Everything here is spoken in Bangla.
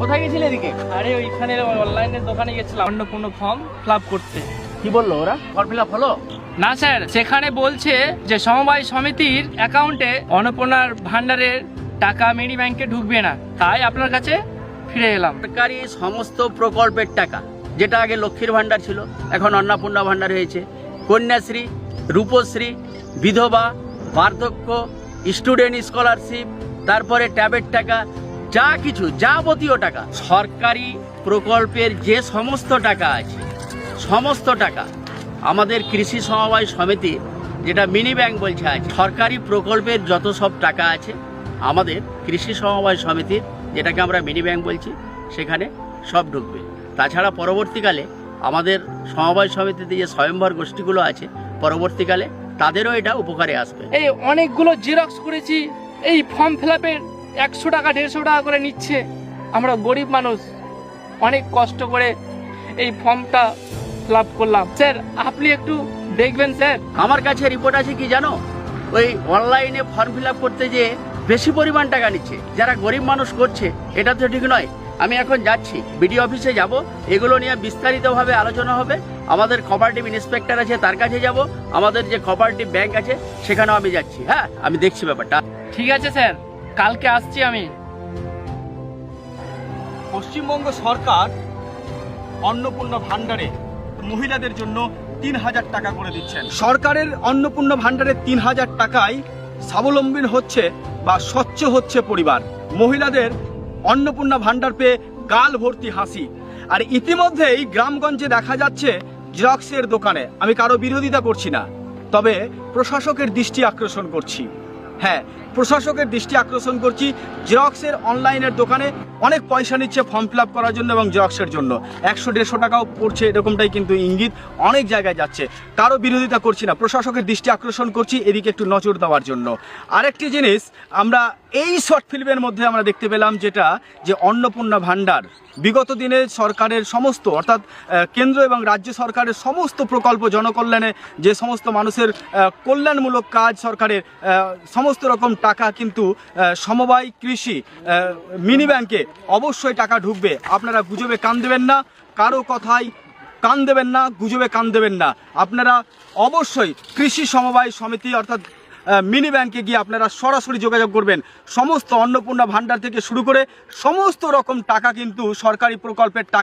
কোথায় গেছিলে এদিকে? আরে ওইখানে অনলাইনের দোকানে গেছিলাম অন্নপূর্ণ ফর্ম ফিল আপ করতে। কি বললো ওরা? ফর্ম ফিল আপ হলো? না স্যার, সেখানে বলছে যে সমবায় সমিতির অ্যাকাউন্টে অন্নপূর্ণার ভান্ডারের টাকা মিনি ব্যাংকে ঢুকবে না, তাই আপনার কাছে ফিরে এলাম। সরকারি সমস্ত প্রকল্পের টাকা, যেটা আগে লক্ষ্মীর ভান্ডার ছিল এখন অন্নপূর্ণা ভান্ডার হয়েছে, কন্যাশ্রী, রূপশ্রী, বিধবা, বার্ধক্য, স্টুডেন্ট স্কলারশিপ, তারপরে ট্যাবের টাকা, যা কিছু যাবতীয় টাকা সরকারি প্রকল্পের যে সমস্ত টাকা আছে, সমস্ত টাকা আমাদের কৃষি সমবায় সমিতি, যেটা মিনি ব্যাংক বলছে, আছে সরকারি প্রকল্পের যত সব টাকা আছে আমাদের কৃষি সমবায় সমিতির, যেটাকে আমরা মিনি ব্যাংক বলছি, সেখানে সব ঢুকবে। তাছাড়া পরবর্তীকালে আমাদের সমবায় সমিতিতে যে স্বয়ম্বর গোষ্ঠীগুলো আছে, পরবর্তীকালে তাদেরও এটা উপকারে আসবে। এই অনেকগুলো জেরক্স করেছি, এই ফর্ম ফিল আপের 100 টাকা 150 টাকা করে নিচ্ছে। আমরা গরিব মানুষ, অনেক কষ্ট করে এই ফর্মটা ফিল আপ করলাম। স্যার আপনি একটু দেখবেন স্যার। আমার কাছে রিপোর্ট আছে কি জানো, ওই অনলাইনে ফর্ম ফিল আপ করতে যে বেশি পরিমাণ টাকা নিচ্ছে, যারা গরিব মানুষ করছে, এটা তো ঠিক নয়। আমি এখন যাচ্ছি বিডিও অফিসে যাব, এগুলো নিয়ে বিস্তারিতভাবে আলোচনা হবে। আমাদের কোঅপারেটিভ ইন্সপেক্টর আছে, তার কাছে যাব। আমাদের যে কোঅপারেটিভ ব্যাংক আছে সেখানেও আমি যাচ্ছি। হ্যাঁ, আমি দেখছি ব্যাপারটা। ঠিক আছে স্যার, কালকে আসছি আমি। পশ্চিমবঙ্গ সরকার অন্নপূর্ণা ভান্ডারে মহিলাদের জন্য 3000 টাকা করে দিচ্ছেন। সরকারের অন্নপূর্ণা ভান্ডারে 3000 টাকায় স্বাবলম্বী হচ্ছে বা স্বচ্ছ হচ্ছে পরিবার। মহিলাদের অন্নপূর্ণা ভান্ডার পেয়ে গাল ভর্তি হাসি। আর ইতিমধ্যেই গ্রামগঞ্জে দেখা যাচ্ছে জেরক্সের দোকানে, আমি কারো বিরোধিতা করছি না, তবে প্রশাসকের দৃষ্টি আকর্ষণ করছি। হ্যাঁ, প্রশাসকের দৃষ্টি আকর্ষণ করছি, জেরক্সের অনলাইনের দোকানে অনেক পয়সা নিচ্ছে ফর্ম ফিল আপ করার জন্য এবং জেরক্সের জন্য 100-150 টাকাও পড়ছে, এরকমটাই কিন্তু ইঙ্গিত অনেক জায়গায় যাচ্ছে। কারো বিরোধিতা করছি না, প্রশাসকের দৃষ্টি আকর্ষণ করছি এদিকে একটু নজর দেওয়ার জন্য। আরেকটি জিনিস আমরা এই শর্ট ফিল্মের মধ্যে আমরা দেখতে পেলাম, যেটা যে অন্নপূর্ণা ভান্ডার বিগত দিনে সরকারের সমস্ত, অর্থাৎ কেন্দ্র এবং রাজ্য সরকারের সমস্ত প্রকল্প, জনকল্যাণে যে সমস্ত মানুষের কল্যাণমূলক কাজ, সরকারের সমস্ত রকম টাকা কিন্তু সমবায় কৃষি মিনি ব্যাংকে অবশ্যই টাকা ঢুকবে। আপনারা গুজবে কান দেবেন না, কারো কথায় কান দেবেন না, গুজবে কান দেবেন না। আপনারা অবশ্যই কৃষি সমবায় সমিতি অর্থাৎ মিনি ব্যাংকে গিয়ে আপনারা সরাসরি যোগাযোগ করবেন। সমস্ত অন্নপূর্ণা ভান্ডার থেকে শুরু করে সমস্ত রকম টাকা কিন্তু সরকারি প্রকল্পের টাকা